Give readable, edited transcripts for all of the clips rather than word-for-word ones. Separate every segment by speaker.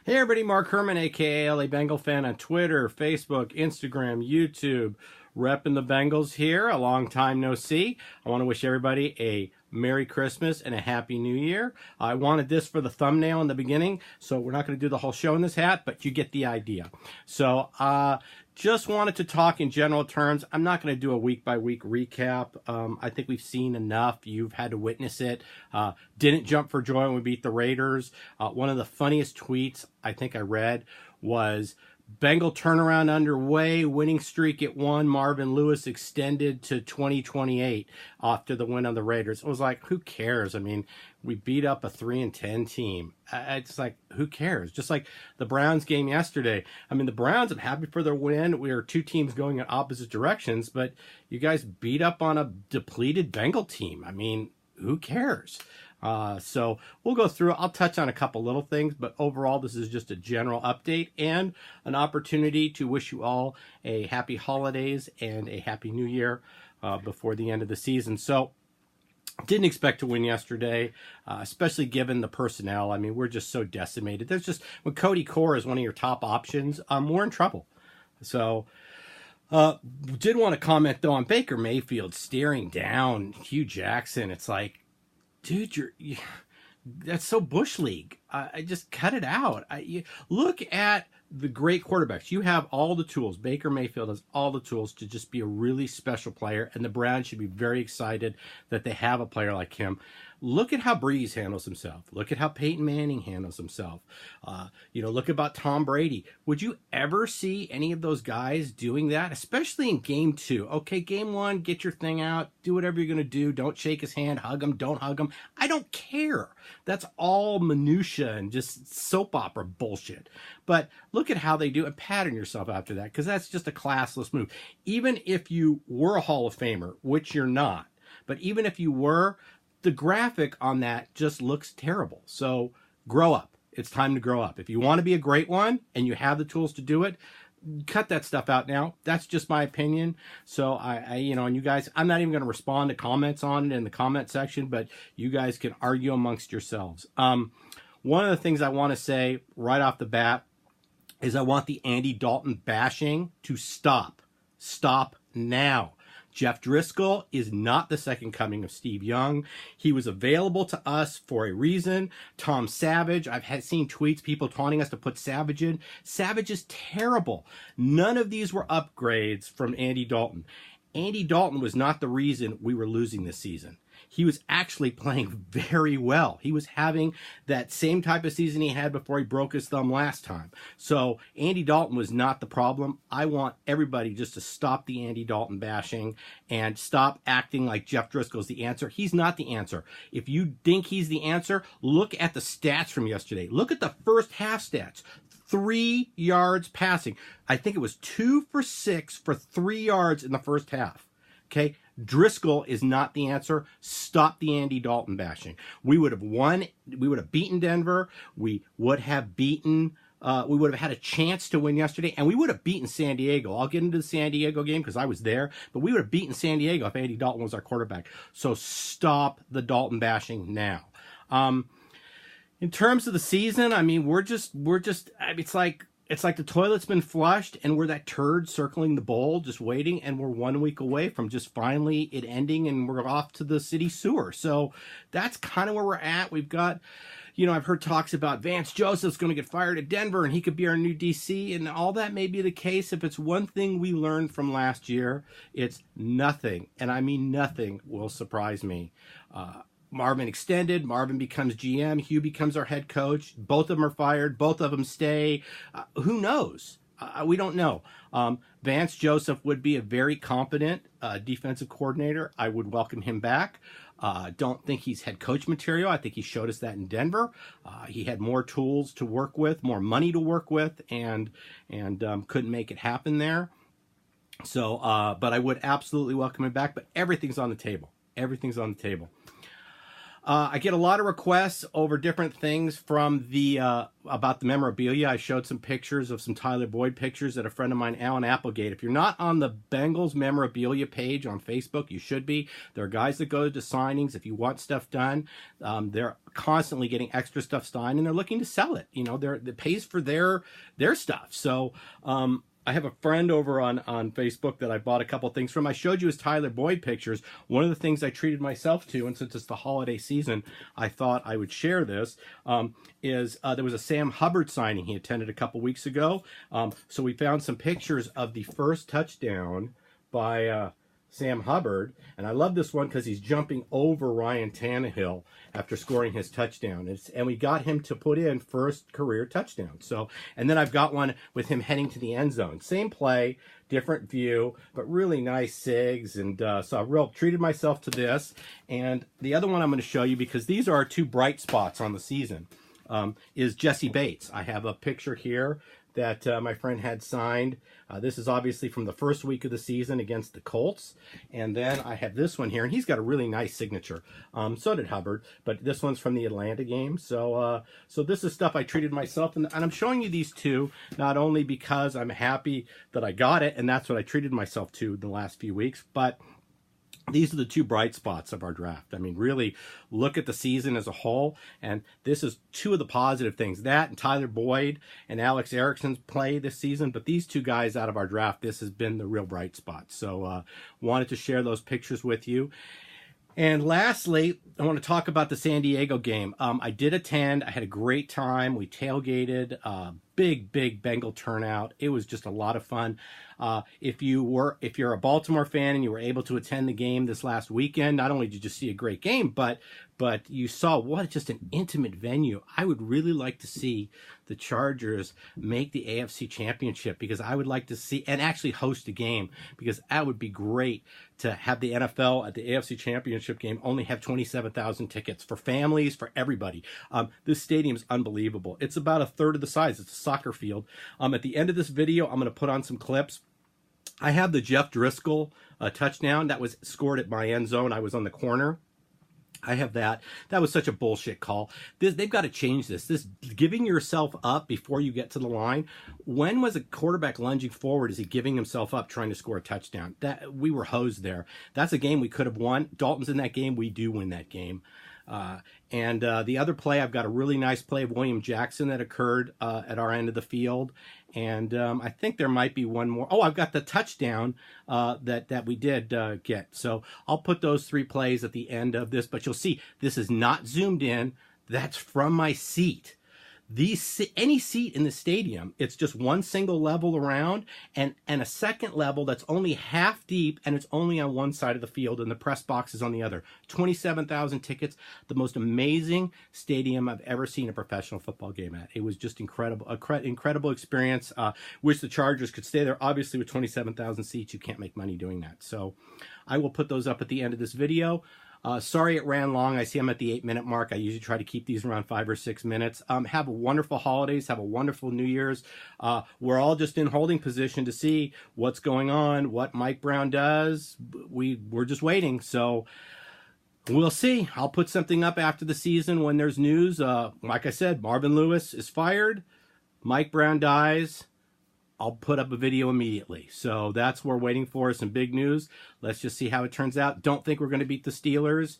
Speaker 1: Hey everybody, Mark Herman, aka LA Bengal fan on Twitter, Facebook, Instagram, YouTube, repping the Bengals here. A long time no see. I want to wish everybody a Merry Christmas and a Happy New Year. I wanted this for the thumbnail in the beginning, so we're not going to do the whole show in this hat, but you get the idea. So, just wanted to talk in general terms. I'm not going to do a week-by-week recap. I think we've seen enough. You've had to witness it. Didn't jump for joy when we beat the Raiders. One of the funniest tweets I think I read was, Bengal turnaround underway, winning streak at 1. Marvin Lewis extended to 2028 after the win on the Raiders. It was like, who cares? I mean, we beat up a 3-10 team. It's like, who cares? Just like the Browns game yesterday. I mean, the Browns, I'm happy for their win. We are two teams going in opposite directions, but you guys beat up on a depleted Bengal team. I mean, who cares? So we'll go through. I'll touch on a couple little things, but overall, this is just a general update and an opportunity to wish you all a happy holidays and a happy new year before the end of the season. So didn't expect to win yesterday, especially given the personnel. I mean, we're just so decimated. There's just, when Cody Core is one of your top options, we're in trouble. So did want to comment though on Baker Mayfield staring down Hugh Jackson. It's like, dude, that's so Bush League. I just cut it out. Look at the great quarterbacks. You have all the tools. Baker Mayfield has all the tools to just be a really special player, and the Browns should be very excited that they have a player like him. Look at how Breeze handles himself. Look at how Peyton Manning handles himself. Look about Tom Brady. Would you ever see any of those guys doing that, especially in game 2? Okay, game 1, get your thing out. Do whatever you're going to do. Don't shake his hand. Hug him. Don't hug him. I don't care. That's all minutia and just soap opera bullshit. But look at how they do and pattern yourself after that, because that's just a classless move. Even if you were a Hall of Famer, which you're not, but even if you were, the graphic on that just looks terrible. So grow up. It's time to grow up. If you want to be a great one and you have the tools to do it, cut that stuff out now. That's just my opinion. So and you guys, I'm not even going to respond to comments on it in the comment section, but you guys can argue amongst yourselves. One of the things I want to say right off the bat is I want the Andy Dalton bashing to stop. Stop now. Jeff Driscoll is not the second coming of Steve Young. He was available to us for a reason. Tom Savage, I've seen tweets, people taunting us to put Savage in. Savage is terrible. None of these were upgrades from Andy Dalton. Andy Dalton was not the reason we were losing this season. He was actually playing very well. He was having that same type of season he had before he broke his thumb last time. So Andy Dalton was not the problem. I want everybody just to stop the Andy Dalton bashing and stop acting like Jeff Driscoll's the answer. He's not the answer. If you think he's the answer, look at the stats from yesterday. Look at the first half stats. 3 yards passing. I think it was 2 for 6 for 3 yards in the first half. Okay, Driscoll is not the answer. Stop the Andy Dalton bashing. We would have won. We would have beaten Denver. We would have beaten. We would have had a chance to win yesterday, and we would have beaten San Diego. I'll get into the San Diego game because I was there, but we would have beaten San Diego if Andy Dalton was our quarterback. So stop the Dalton bashing now. In terms of the season, I mean, we're just. It's like the toilet's been flushed and we're that turd circling the bowl, just waiting, and we're 1 week away from just finally it ending and we're off to the city sewer. So that's kind of where we're at. We've got, I've heard talks about Vance Joseph's going to get fired at Denver and he could be our new DC, and all that may be the case. If it's one thing we learned from last year, it's nothing, and I mean nothing, will surprise me. Marvin extended. Marvin becomes GM. Hugh becomes our head coach. Both of them are fired. Both of them stay. Who knows? We don't know. Vance Joseph would be a very competent defensive coordinator. I would welcome him back. Don't think he's head coach material. I think he showed us that in Denver. He had more tools to work with, more money to work with, and couldn't make it happen there. So, but I would absolutely welcome him back. But everything's on the table. Everything's on the table. I get a lot of requests over different things from the about the memorabilia. I showed some pictures of some Tyler Boyd pictures that a friend of mine, Alan Applegate. If you're not on the Bengals memorabilia page on Facebook, you should be. There are guys that go to signings. If you want stuff done, they're constantly getting extra stuff signed, and they're looking to sell it. You know, it pays for their stuff. So I have a friend over on Facebook that I bought a couple things from. I showed you his Tyler Boyd pictures. One of the things I treated myself to, and since it's the holiday season, I thought I would share this, is there was a Sam Hubbard signing he attended a couple weeks ago. So we found some pictures of the first touchdown by Sam Hubbard, and I love this one because he's jumping over Ryan Tannehill after scoring his touchdown. And we got him to put in first career touchdown. So, and then I've got one with him heading to the end zone. Same play, different view, but really nice SIGs. And so I treated myself to this. And the other one I'm going to show you, because these are our two bright spots on the season, is Jesse Bates. I have a picture here that my friend had signed. This is obviously from the first week of the season against the Colts. And then I have this one here, and he's got a really nice signature. So did Hubbard, but this one's from the Atlanta game. So so this is stuff I treated myself, and I'm showing you these two, not only because I'm happy that I got it, and that's what I treated myself to the last few weeks, but these are the two bright spots of our draft. I mean, really look at the season as a whole, and this is two of the positive things. That and Tyler Boyd and Alex Erickson's play this season, but these two guys out of our draft, this has been the real bright spot. So wanted to share those pictures with you. And lastly, I want to talk about the San Diego game. I did attend. I had a great time. We tailgated. Big Bengal turnout. It was just a lot of fun. If you're a Baltimore fan and you were able to attend the game this last weekend, not only did you see a great game, but you saw what just an intimate venue. I would really like to see the Chargers make the AFC Championship, because I would like to see, and actually host a game, because that would be great to have the NFL at the AFC Championship game only have 27,000 tickets for families, for everybody. This stadium is unbelievable. It's about a third of the size. It's a soccer field. At the end of this video, I'm going to put on some clips. I have the Jeff Driscoll touchdown that was scored at my end zone. I was on the corner. I have that. That was such a bullshit call. They've got to change this. This giving yourself up before you get to the line. When was a quarterback lunging forward? Is he giving himself up trying to score a touchdown? That we were hosed there. That's a game we could have won. Dalton's in that game. We do win that game. And the other play, I've got a really nice play of William Jackson that occurred at our end of the field. And I think there might be one more. Oh, I've got the touchdown that we did get. So I'll put those three plays at the end of this. But you'll see this is not zoomed in. That's from my seat. Any seat in the stadium, it's just one single level around and a second level that's only half deep, and it's only on one side of the field, and the press box is on the other. 27,000 tickets, the most amazing stadium I've ever seen a professional football game at. It was just incredible, incredible experience. Wish the Chargers could stay there. Obviously, with 27,000 seats, you can't make money doing that. So I will put those up at the end of this video. Sorry it ran long. I see I'm at the 8-minute mark. I usually try to keep these around 5 or 6 minutes. Have a wonderful holidays. Have a wonderful New Year's. We're all just in holding position to see what's going on, what Mike Brown does. We're just waiting. So we'll see. I'll put something up after the season when there's news. Like I said, Marvin Lewis is fired. Mike Brown dies. I'll put up a video immediately. So that's what we're waiting for, some big news. Let's just see how it turns out. Don't think we're going to beat the Steelers.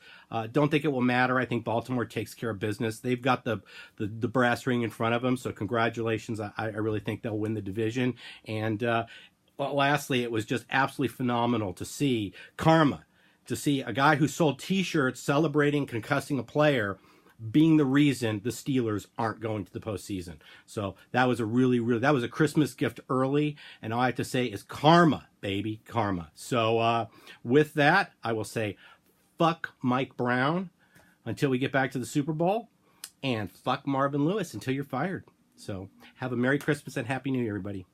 Speaker 1: Don't think it will matter. I think Baltimore takes care of business. They've got the brass ring in front of them, so congratulations. I really think they'll win the division. And lastly, it was just absolutely phenomenal to see karma, to see a guy who sold T-shirts celebrating concussing a player being the reason the Steelers aren't going to the postseason. So that was that was a Christmas gift early, and all I have to say is karma, baby, karma. So with that, I will say fuck Mike Brown until we get back to the Super Bowl, and fuck Marvin Lewis until you're fired. So have a Merry Christmas and Happy New Year, everybody.